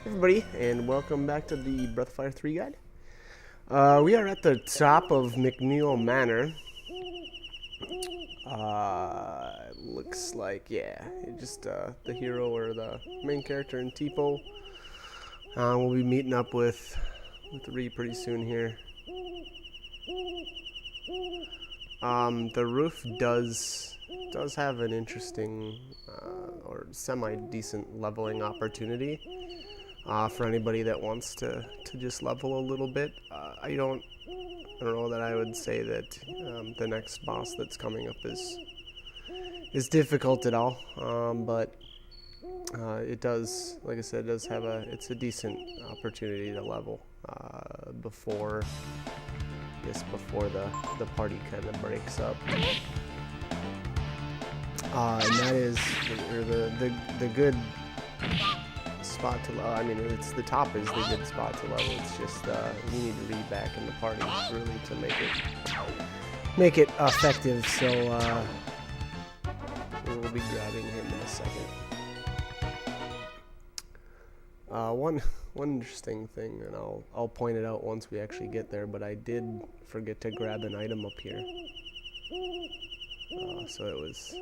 Everybody, and welcome back to the Breath of Fire 3 guide. We are at the top of McNeil Manor. Looks like, yeah, just the hero or the main character in Tipo. We'll be meeting up with Ree pretty soon here. The roof does have an interesting or semi-decent leveling opportunity. For anybody that wants to just level a little bit. I don't know that I would say that the next boss that's coming up is difficult at all, but it does, like I said, it's a decent opportunity to level before the party kind of breaks up. And that is the good spot to level. I mean, it's the top is the good spot to level. It's just we need to read back in the party really to make it effective. So we'll be grabbing him in a second. One interesting thing, and I'll point it out once we actually get there. But I did forget to grab an item up here, so it was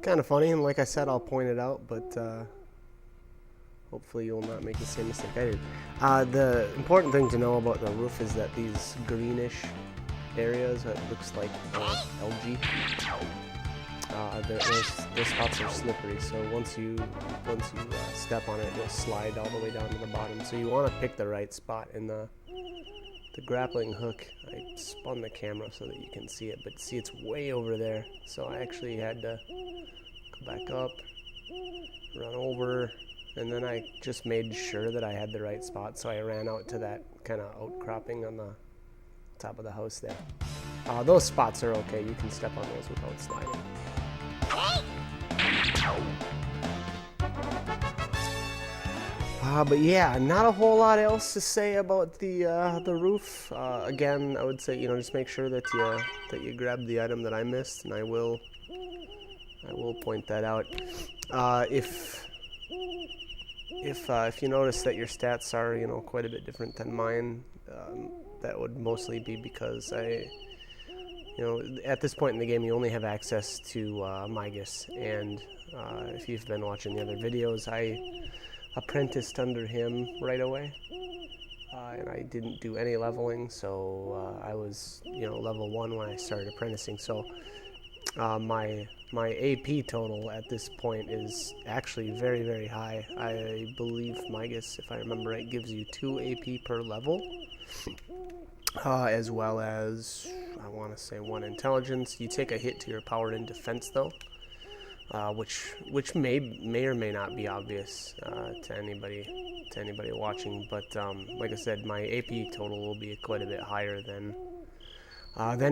kind of funny. And like I said, I'll point it out, but. Hopefully you'll not make the same mistake I did. The important thing to know about the roof is that these greenish areas, it looks like algae, those spots are slippery, so once you step on it, you'll slide all the way down to the bottom. So you want to pick the right spot. In the grappling hook, I spun the camera so that you can see it, but see, it's way over there, so I actually had to go back up, run over, and then I just made sure that I had the right spot, so I ran out to that kind of outcropping on the top of the house there. Those spots are okay. You can step on those without sliding. But yeah, not a whole lot else to say about the roof. Again, I would say, just make sure that you grab the item that I missed, and I will point that out. If you notice that your stats are, quite a bit different than mine, that would mostly be because at this point in the game, you only have access to Migas, and if you've been watching the other videos, I apprenticed under him right away, and I didn't do any leveling, so I was, level 1 when I started apprenticing, so my AP total at this point is actually very, very high. I believe Migas, if I remember right, gives you 2 AP per level, as well as, I want to say, 1 intelligence. You take a hit to your power in defense, though, which may or may not be obvious to anybody watching. But like I said, my AP total will be quite a bit higher than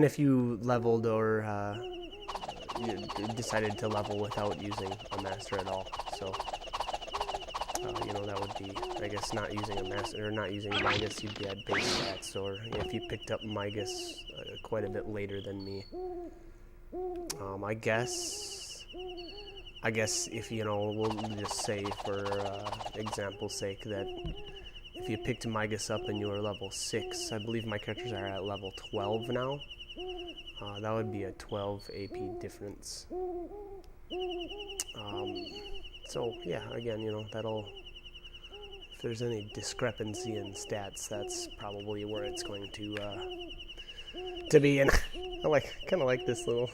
if you leveled or you decided to level without using a master at all. So that would be, I guess, not using a master or not using Migas, you'd be at base stats, or if you picked up Migas quite a bit later than me. I guess if we'll just say for example's sake that if you picked Migas up and you were level 6, I believe my characters are at level 12 now. That would be a 12 AP difference. So yeah, again, that'll, if there's any discrepancy in stats, that's probably where it's going to be. And I kind of like this little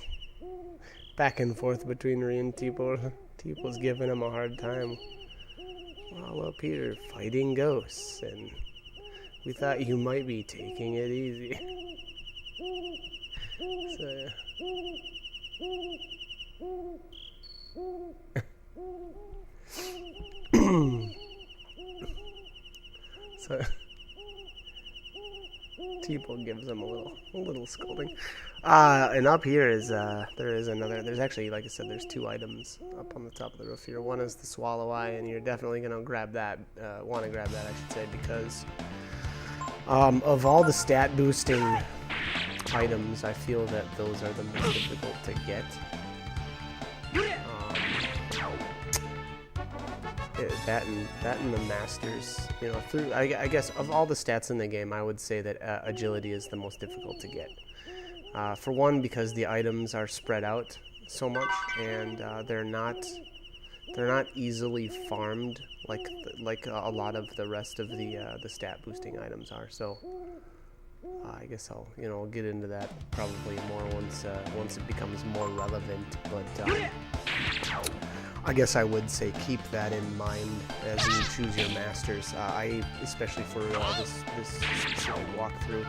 back and forth between Ree and Tipo. Tipo's giving him a hard time. Well, Peter, fighting ghosts, and we thought you might be taking it easy. So, so Tipo gives him a little scolding. And up here is there's actually, like I said, there's 2 items up on the top of the roof here. One is the Swallow Eye, and you're definitely gonna grab that. Want to grab that, I should say, because of all the stat boosting items, I feel that those are the most difficult to get. that and the masters, you know, through I guess of all the stats in the game, I would say that agility is the most difficult to get. For one, because the items are spread out so much, and they're not easily farmed like a lot of the rest of the stat boosting items are. So I guess I'll get into that probably more once it becomes more relevant. But I guess I would say keep that in mind as you choose your masters. I, especially for this specific walkthrough,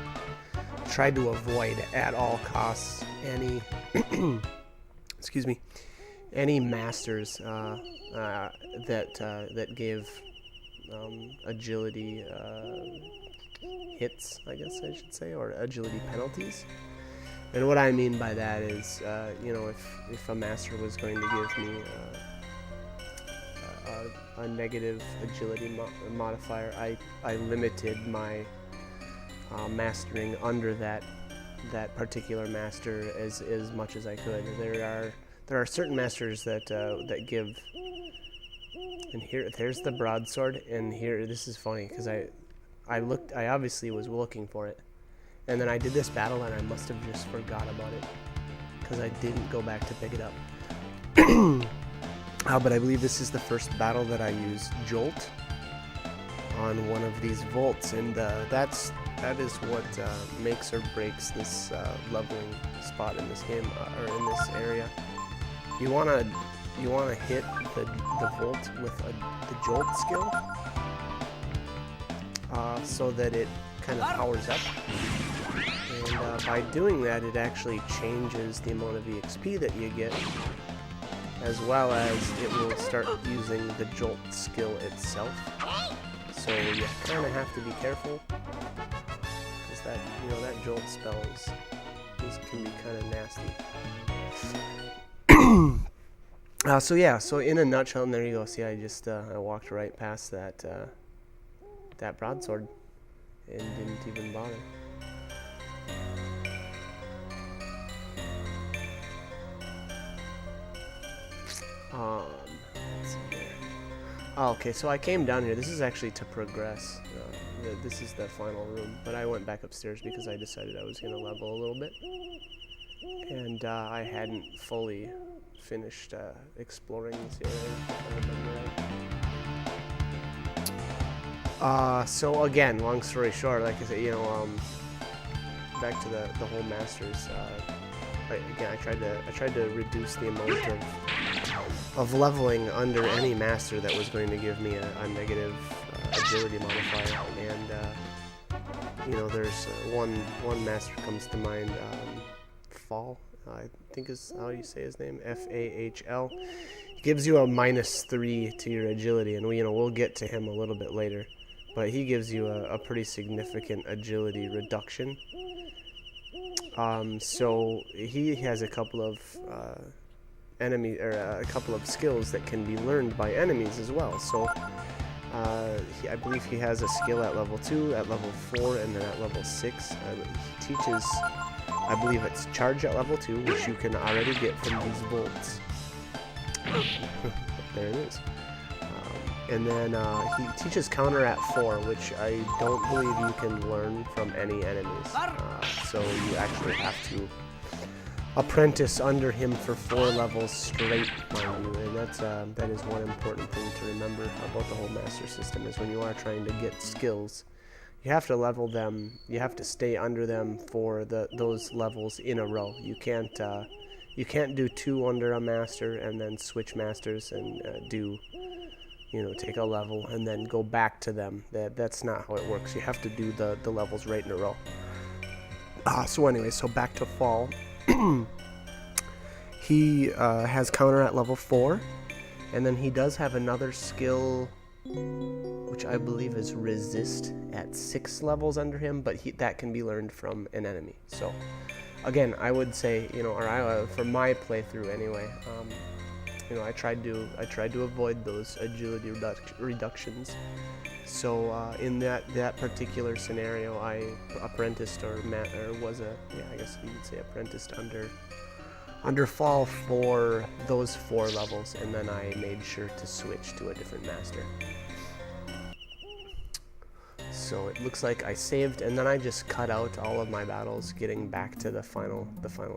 tried to avoid at all costs any excuse me, any masters that gave agility hits, I guess I should say, or agility penalties. And what I mean by that is, if a master was going to give me a negative agility modifier, I limited my mastering under that particular master as much as I could. There are certain masters that give, and there's the broadsword, and here this is funny because I obviously was looking for it, and then I did this battle and I must have just forgot about it because I didn't go back to pick it up. But I believe this is the first battle that I use Jolt on one of these Volts, and that is what makes or breaks this leveling spot in this game, or in this area. You wanna hit the Volt with the Jolt skill, so that it kind of powers up, and by doing that, it actually changes the amount of EXP that you get, as well as it will start using the Jolt skill itself. So you kind of have to be careful, because that Jolt spell can be kind of nasty. So in a nutshell, and there you go. See, I just I walked right past that broadsword and didn't even bother. Let's see here. Oh, okay, so I came down here. This is actually to progress. This is the final room, but I went back upstairs because I decided I was going to level a little bit, and I hadn't fully finished exploring this area, if I remember right. So again, long story short, like I said, back to the whole masters. I tried to reduce the amount of leveling under any master that was going to give me a negative agility modifier, and there's one master comes to mind, Fall, I think is how you say his name, Fahl. He gives you a -3 to your agility, and we'll get to him a little bit later, but he gives you a pretty significant agility reduction. So he has a couple of a couple of skills that can be learned by enemies as well. So I believe he has a skill at level 2, at level 4, and then at level 6. He teaches, I believe it's charge at level 2, which you can already get from these Volts. There it is. And then he teaches counter at 4, which I don't believe you can learn from any enemies. So you actually have to apprentice under him for 4 levels straight, mind you. And that is one important thing to remember about the whole master system, is when you are trying to get skills, you have to level them. You have to stay under them for those levels in a row. You can't do 2 under a master and then switch masters and take a level and then go back to them. That's not how it works. You have to do the levels right in a row. So anyway, so back to Fall. He has counter at level 4, and then he does have another skill, which I believe is resist at 6 levels under him, but that can be learned from an enemy. So again, I would say, for my playthrough anyway, I tried to avoid those agility reductions. So in that particular scenario, I apprenticed, I guess you could say apprenticed under fall for those 4 levels, and then I made sure to switch to a different master. So it looks like I saved, and then I just cut out all of my battles getting back to the final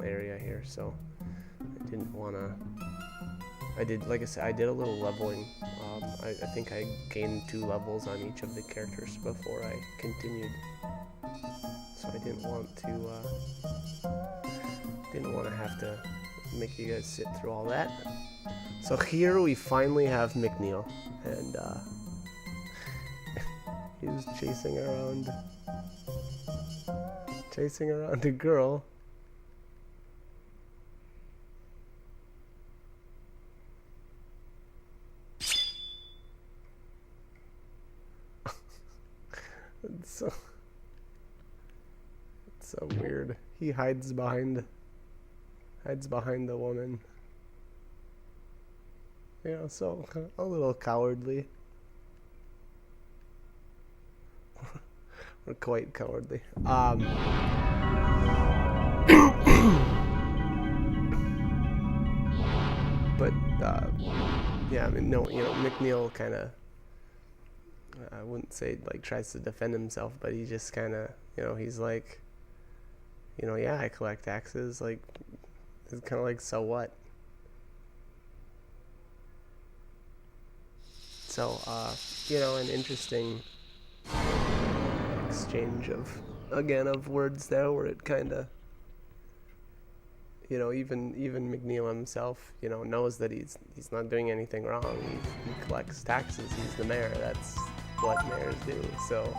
area here. So I didn't want to. Like I said, I did a little leveling. I think I gained 2 levels on each of the characters before I continued. So I didn't want to have to make you guys sit through all that. So here we finally have McNeil, and he's chasing around a girl. It's so weird. He hides behind the woman. You know, so a little cowardly. Or quite cowardly. But yeah, I mean, no, you know, McNeil kind of, I wouldn't say like tries to defend himself, but he just kind of, you know, he's like, you know, yeah, I collect axes, like, it's kind of like, so what? So, you know, an interesting exchange of words there, where it kind of, you know, even McNeil himself, you know, knows that he's not doing anything wrong. He collects taxes. He's the mayor. That's what mayors do. So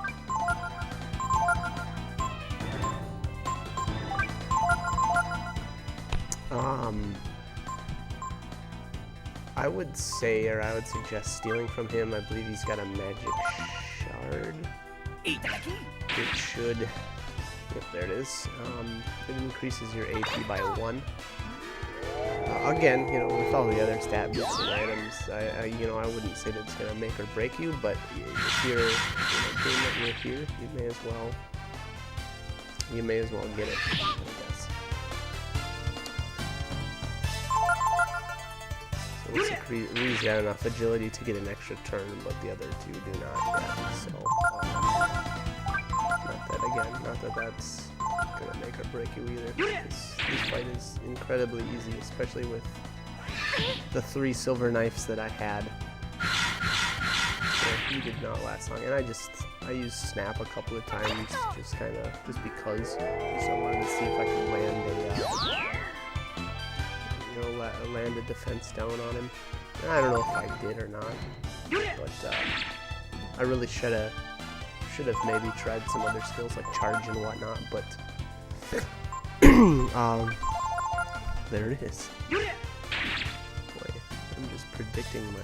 I would say, or I would suggest stealing from him. I believe he's got a magic shard. It should, yep, there it is. It increases your AP by 1. Again, you know, with all the other stat bits and items, I wouldn't say that it's gonna make or break you, but if you're, you know, doing that you're here, you may as well get it, I guess. So it looks like Ree's got enough agility to get an extra turn, but the other 2 do not yet. So not that that's gonna make or break you either. This fight is incredibly easy, especially with the 3 silver knives that I had. So he did not last long, and I used snap a couple of times, just because. So I wanted to see if I could land a defense down on him. And I don't know if I did or not, but I really should have maybe tried some other skills like charge and whatnot, but there it is. Boy, I'm just predicting my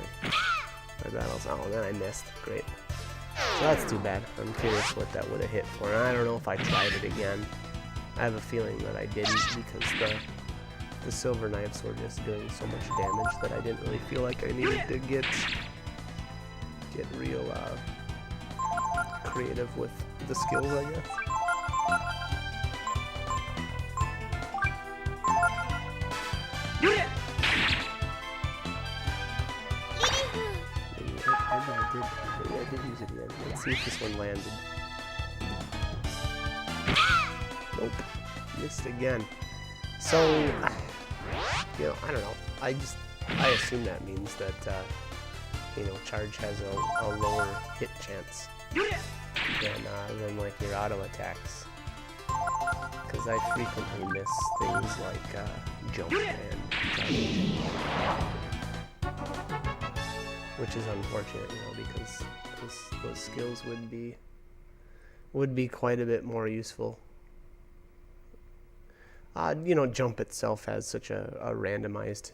battles. Oh, and then I missed. Great. So that's too bad. I'm curious what that would have hit for. And I don't know if I tried it again. I have a feeling that I didn't, because the silver knives were just doing so much damage that I didn't really feel like I needed to get real creative with the skills, I guess. Maybe I did use it again. Let's see if this one landed. Nope. Missed again. So, you know, I don't know. I assume that means that, you know, charge has a lower hit chance than like your auto attacks. Because I frequently miss things like jump and charge. Which is unfortunate, you know, because those skills would be quite a bit more useful. You know, jump itself has such a randomized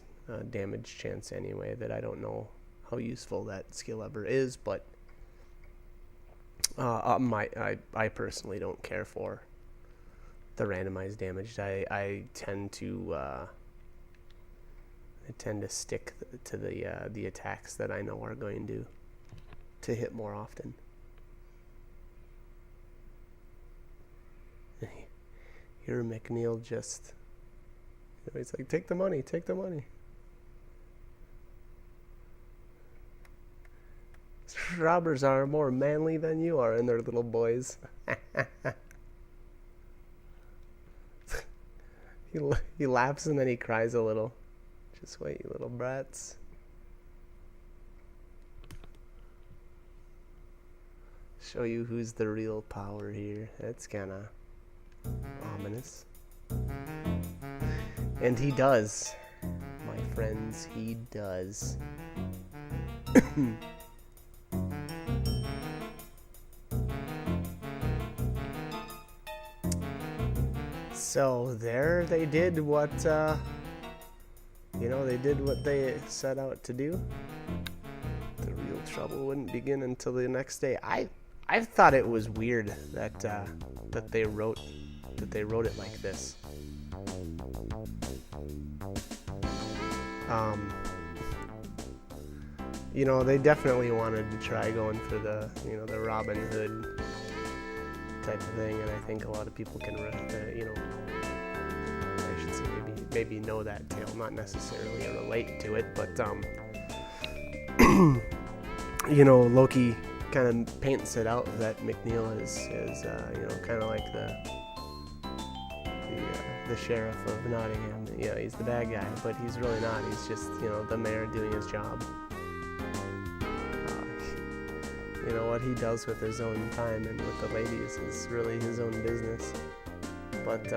damage chance anyway that I don't know how useful that skill ever is, but I personally don't care for the randomized damage. I tend to stick to the attacks that I know are going to hit more often. Here McNeil just He's like, take the money, take the money. Robbers are more manly than you are, and they're little boys. He laughs and then he cries a little. Just wait, you little brats. Show you who's the real power here. That's kind of ominous. And he does. My friends, he does. So there they did what, they did what they set out to do. The real trouble wouldn't begin until the next day. I thought it was weird that they wrote it like this. They definitely wanted to try going for the the Robin Hood type of thing, and I think a lot of people can I should say maybe know that tale, not necessarily relate to it, but Loki kind of paints it out that McNeil is kind of like the sheriff of Nottingham. Yeah, he's the bad guy, but he's really not. He's just the mayor doing his job. What he does with his own time and with the ladies is really his own business. But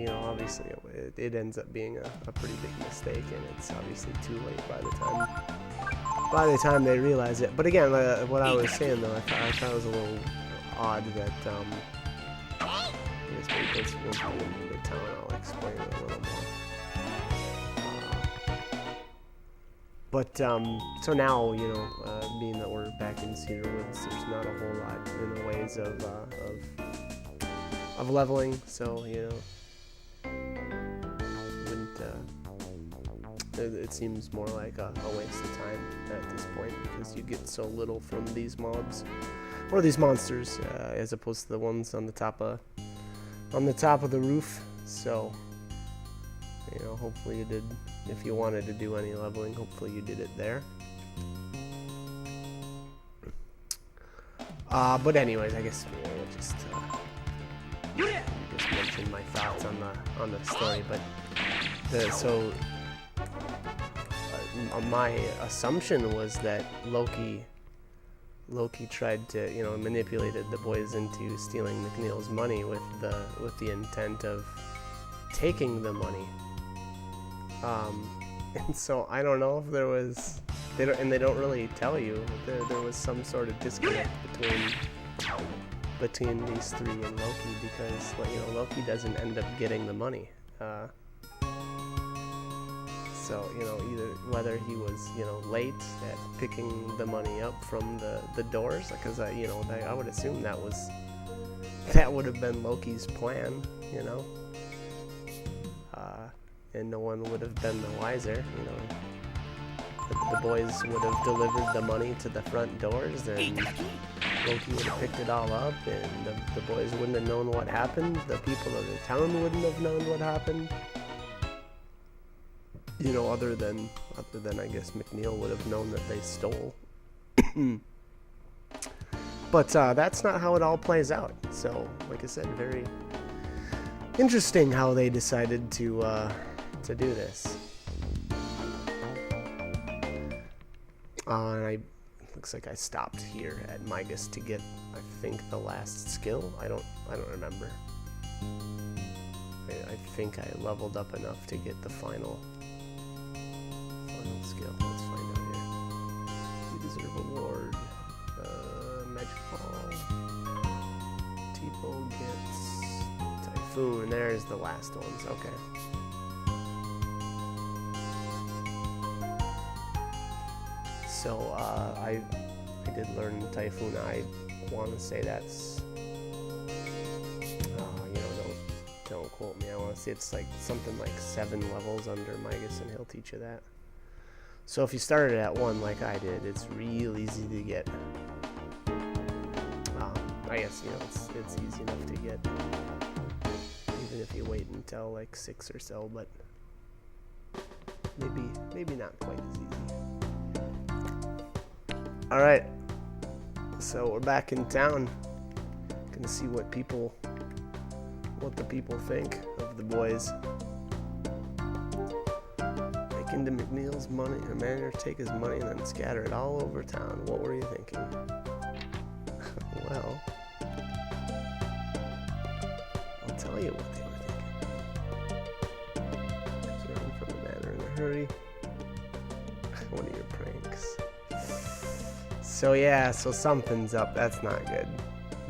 obviously it ends up being a pretty big mistake, and it's obviously too late by the time they realize it. But again, what I was saying though, I thought it was a little odd that I guess maybe once we get into the town, I'll explain it a little more. But so now, being that we're back in Cedar Woods, there's not a whole lot in the ways of leveling. So it seems more like a waste of time at this point, because you get so little from these mobs or these monsters as opposed to the ones on the top of the roof. So hopefully you did. If you wanted to do any leveling, hopefully you did it there. But anyways, I guess we'll just mention my thoughts on the story. But my assumption was that Loki tried to manipulated the boys into stealing McNeil's money with the intent of taking the money. And so I don't know if there was, they don't really tell you, there was some sort of disconnect between these three and Loki, because Loki doesn't end up getting the money. So either whether he was late at picking the money up from the doors, because I would assume that would have been Loki's plan, and no one would have been the wiser. The boys would have delivered the money to the front doors, and Loki would have picked it all up, and the boys wouldn't have known what happened. The people of the town wouldn't have known what happened. Other than I guess McNeil would have known that they stole. But that's not how it all plays out. So, like I said, very interesting how they decided to do this. And looks like I stopped here at Migas to get, I think, the last skill. I don't remember. I think I leveled up enough to get the final skill. Let's find out here. You deserve award. Magic Ball. Tipo gets Typhoon. There's the last ones. Okay. So I did learn Typhoon. I want to say that's don't quote me. I want to say it's like something like 7 levels under Migas, and he'll teach you that. So if you started at 1 like I did, it's real easy to get. I guess it's easy enough to get if you wait until like 6 or so, but maybe not quite as easy. All right, so we're back in town. Gonna see what the people think of the boys. Break into McNeil's money, a manager take his money and then scatter it all over town. What were you thinking? Well, I'll tell you what they were thinking. Return from the manor in a hurry. One of your pranks. So yeah, so something's up. That's not good.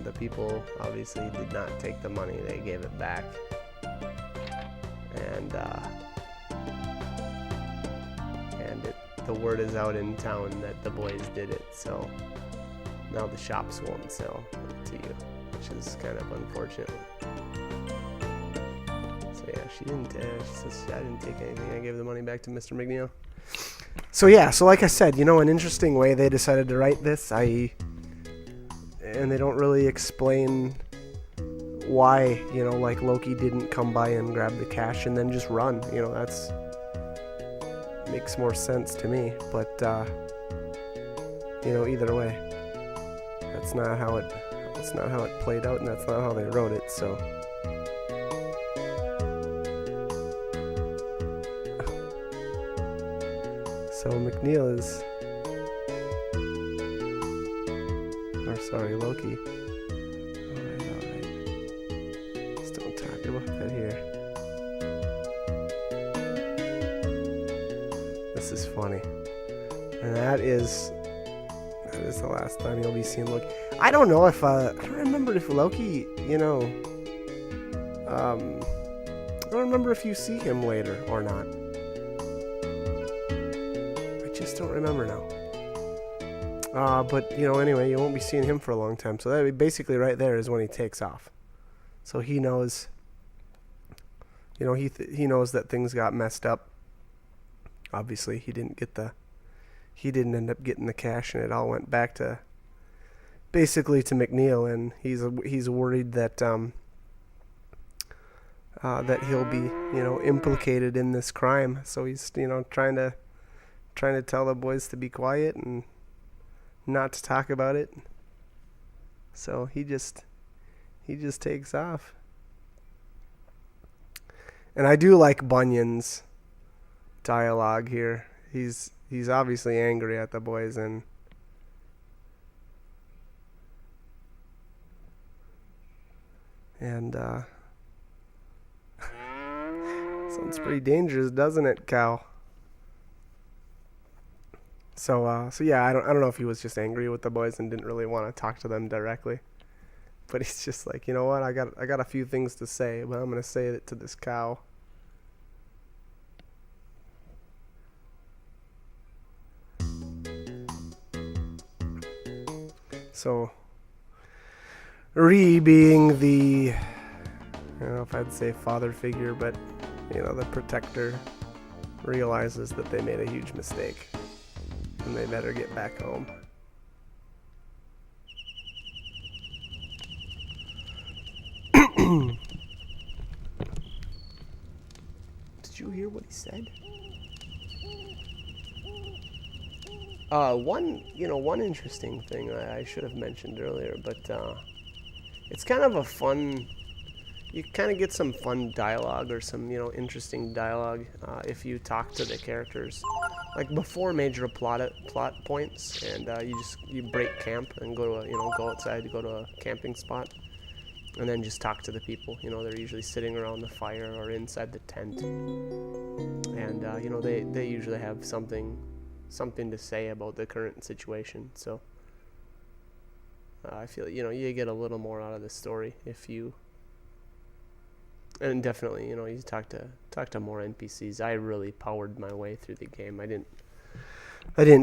The people obviously did not take the money. They gave it back. And the word is out in town that the boys did it. So now the shops won't sell to you, which is kind of unfortunate. So yeah, she says, I didn't take anything. I gave the money back to Mr. McNeil. So yeah, so like I said, an interesting way they decided to write this. And they don't really explain why, like Loki didn't come by and grab the cash and then just run. That's makes more sense to me. But either way, that's not how it played out, and that's not how they wrote it. So McNeil is, Loki. Alright. Just don't talk about that here. This is funny. And that is the last time you'll be seeing Loki. I don't know if, I don't remember if Loki, I don't remember if you see him later or not. I just don't remember now. But, anyway, you won't be seeing him for a long time. So that basically right there is when he takes off. So he knows, he knows that things got messed up. Obviously, he didn't end up getting the cash, and it all went back to, basically to McNeil, and he's worried that, that he'll be, implicated in this crime. So he's, trying to tell the boys to be quiet and not to talk about it. So he just takes off. And I do like Bunyan's dialogue here. He's obviously angry at the boys, and sounds pretty dangerous, doesn't it, Cal? So yeah, I don't know if he was just angry with the boys and didn't really want to talk to them directly, but he's just like, you know what, I got a few things to say, but I'm gonna say it to this cow. So Ree, being the, I don't know if I'd say father figure, but the protector, realizes that they made a huge mistake and they better get back home. Did you hear what he said? One interesting thing I should have mentioned earlier, but it's kind of a fun, you kind of get some fun dialogue or some, interesting dialogue if you talk to the characters. Like before major plot points, and you break camp and go to go outside to go to a camping spot, and then just talk to the people. They're usually sitting around the fire or inside the tent, and they usually have something to say about the current situation. So I feel you get a little more out of the story if you, and definitely you talk to more NPCs. I really powered my way through the game. I didn't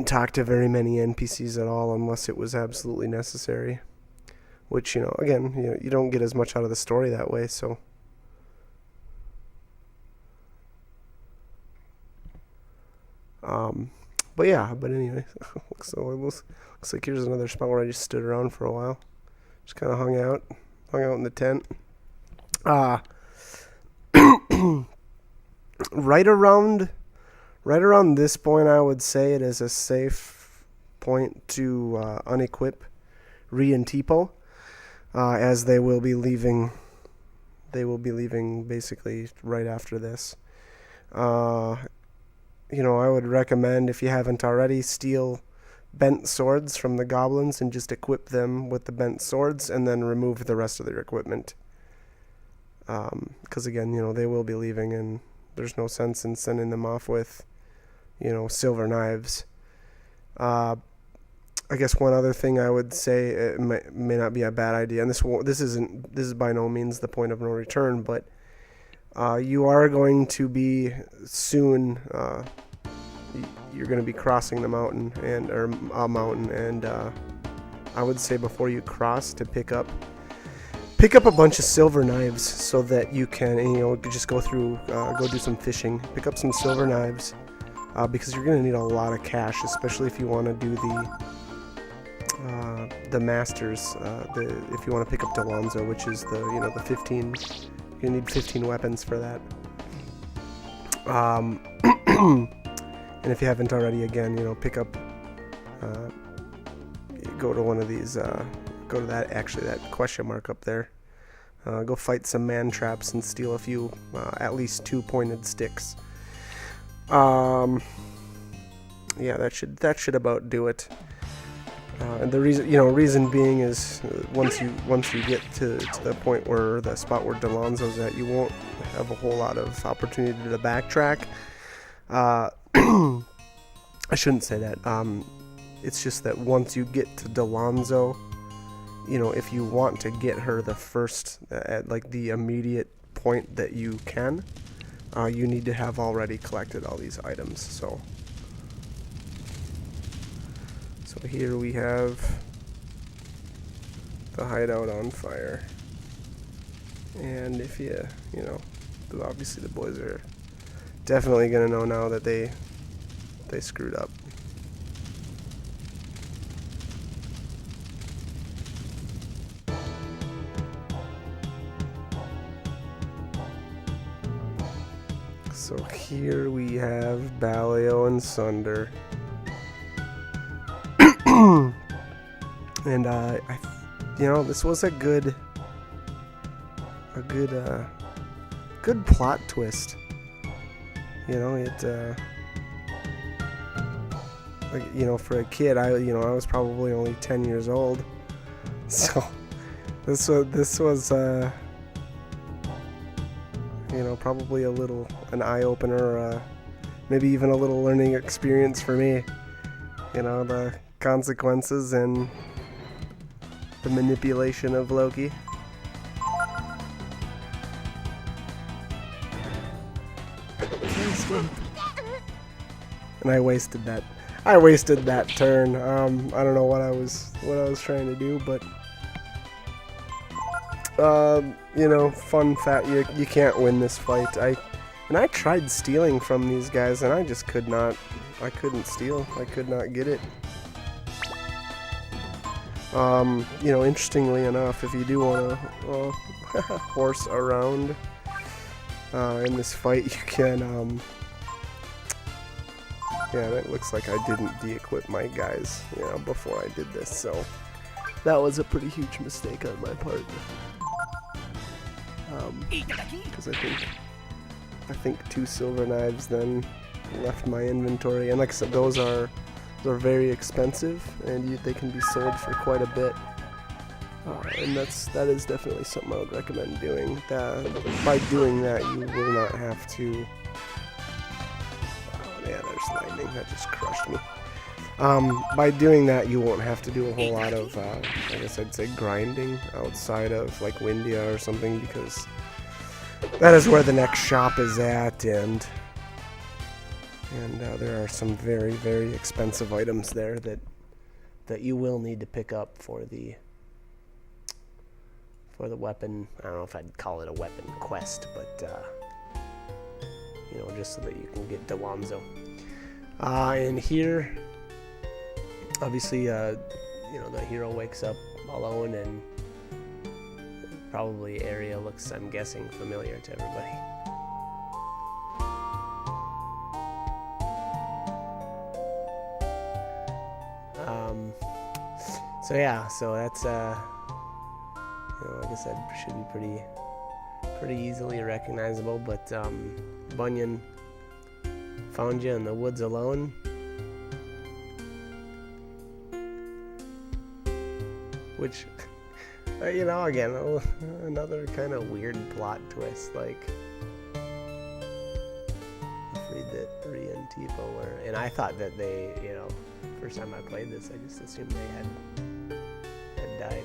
talk to very many NPCs at all unless it was absolutely necessary, which again you don't get as much out of the story that way. So but anyway, so it looks like here's another spot where I just stood around for a while, just kind of hung out in the tent. right around this point, I would say it is a safe point to unequip Ri and Tipo, as they will be leaving. They will be leaving basically right after this. I would recommend, if you haven't already, steal bent swords from the goblins and just equip them with the bent swords, and then remove the rest of their equipment. Because again, they will be leaving, and there's no sense in sending them off with, silver knives. I guess one other thing I would say, it may not be a bad idea, and this is by no means the point of no return, but you are going to be soon. You're going to be crossing the mountain and I would say before you cross to pick up a bunch of silver knives so that you can just go do some fishing, pick up some silver knives, because you're going to need a lot of cash, especially if you want to do the masters, if you want to pick up Delonzo, which is the 15. You need 15 weapons for that. And if you haven't already, again, pick up, go to one of these, go to that question mark up there. Go fight some man traps and steal a few, at least 2 pointed sticks. Yeah, that should about do it. And the reason being is once you get to the point where the spot where Delonzo's at, you won't have a whole lot of opportunity to backtrack. I shouldn't say that. It's just that once you get to Delonzo, if you want to get her the first at the immediate point that you can, you need to have already collected all these items. So here we have the hideout on fire, and if obviously the boys are definitely gonna know now that they screwed up. So here we have Balio and Sunder. And this was a good plot twist. For a kid, I was probably only 10 years old, so this was probably an eye opener, maybe even a little learning experience for me. The consequences and the manipulation of Loki. And I wasted that turn. I don't know what I was trying to do, but fun fact, you can't win this fight. I tried stealing from these guys, and I just could not. I couldn't steal. I could not get it. Interestingly enough, if you do want to horse around in this fight, you can. Yeah, it looks like I didn't de-equip my guys, before I did this, so that was a pretty huge mistake on my part. Because I think 2 silver knives then left my inventory, and like I said, those are very expensive, and they can be sold for quite a bit. And that is definitely something I would recommend doing. By doing that, you will not have to. Yeah, there's lightning. That just crushed me. By doing that, you won't have to do a whole lot of, I guess I'd say, grinding outside of like Windia or something, because that is where the next shop is at, and there are some very, very expensive items there that you will need to pick up for the weapon. I don't know if I'd call it a weapon quest, but just so that you can get Delonzo. And here, obviously, the hero wakes up alone, and probably area looks, I'm guessing, familiar to everybody. So yeah, so that's you know, like I said, should be pretty easily recognizable. But Bunyan found you in the woods alone. Which, you know, again, another kind of weird plot twist. Like, afraid that Rhea and Tipo were, and I thought that they, you know, first time I played this, I just assumed they had died.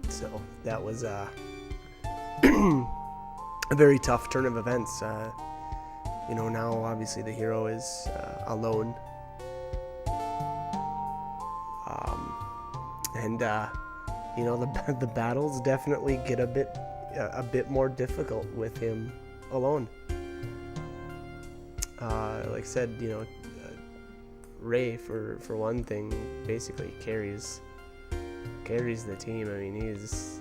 So that was a very tough turn of events. You know, now obviously the hero is alone, and you know, the battles definitely get a bit more difficult with him alone. Like I said, you know, Ray for one thing basically carries the team. I mean, he's,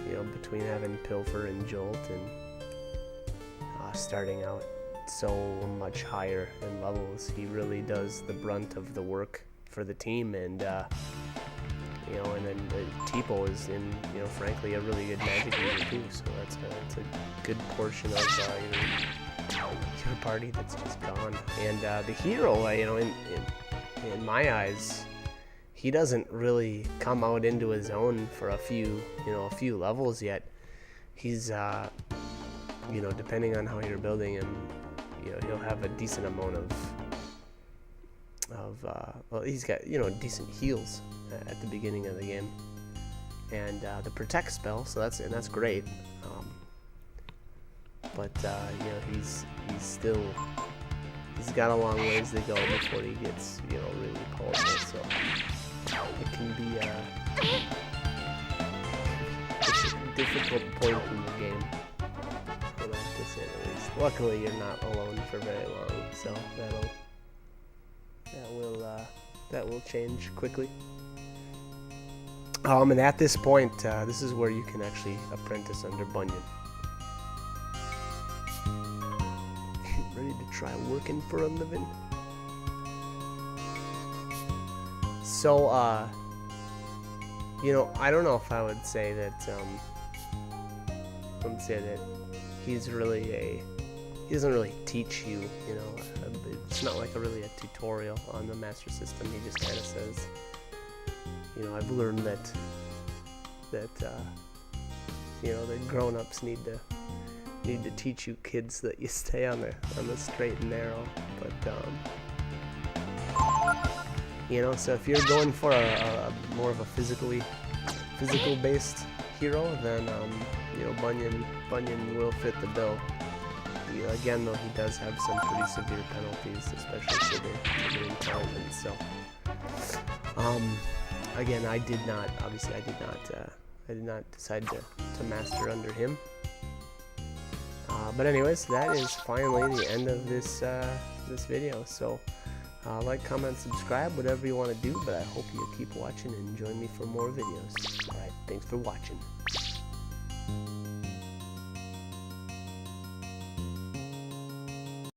you know, between having Pilfer and Jolt and starting out so much higher in levels, he really does the brunt of the work for the team. And you know, and then Tipo is in, you know, frankly, a really good magic user too. So that's a good portion of your party that's just gone. And the hero, you know, in my eyes, he doesn't really come out into his own for a few levels yet. He's you know, depending on how you're building him, you know, he'll have a decent amount of well, he's got, you know, decent heals at the beginning of the game, and the protect spell, so that's great. But you know, he's got a long ways to go before he gets, you know, really powerful. So it can be a difficult point in the game, you know, to say the least. Luckily, you're not alone for very long, so that will change quickly. And at this point, this is where you can actually apprentice under Bunyan. Ready to try working for a living? So, you know, I don't know if I would say that, he doesn't really teach you, you know, it's not like really a tutorial on the Master System. He just kind of says, you know, I've learned that you know, the grown-ups need to teach you kids that you stay on the straight and narrow. But you know, so if you're going for a more of a physical-based hero, then you know, Bunyan will fit the bill. Again, though, he does have some pretty severe penalties, especially for the intelligence. So, again, I did not decide to master under him. But anyways, that is finally the end of this video. So, like, comment, subscribe, whatever you want to do. But I hope you keep watching and join me for more videos. All right, thanks for watching.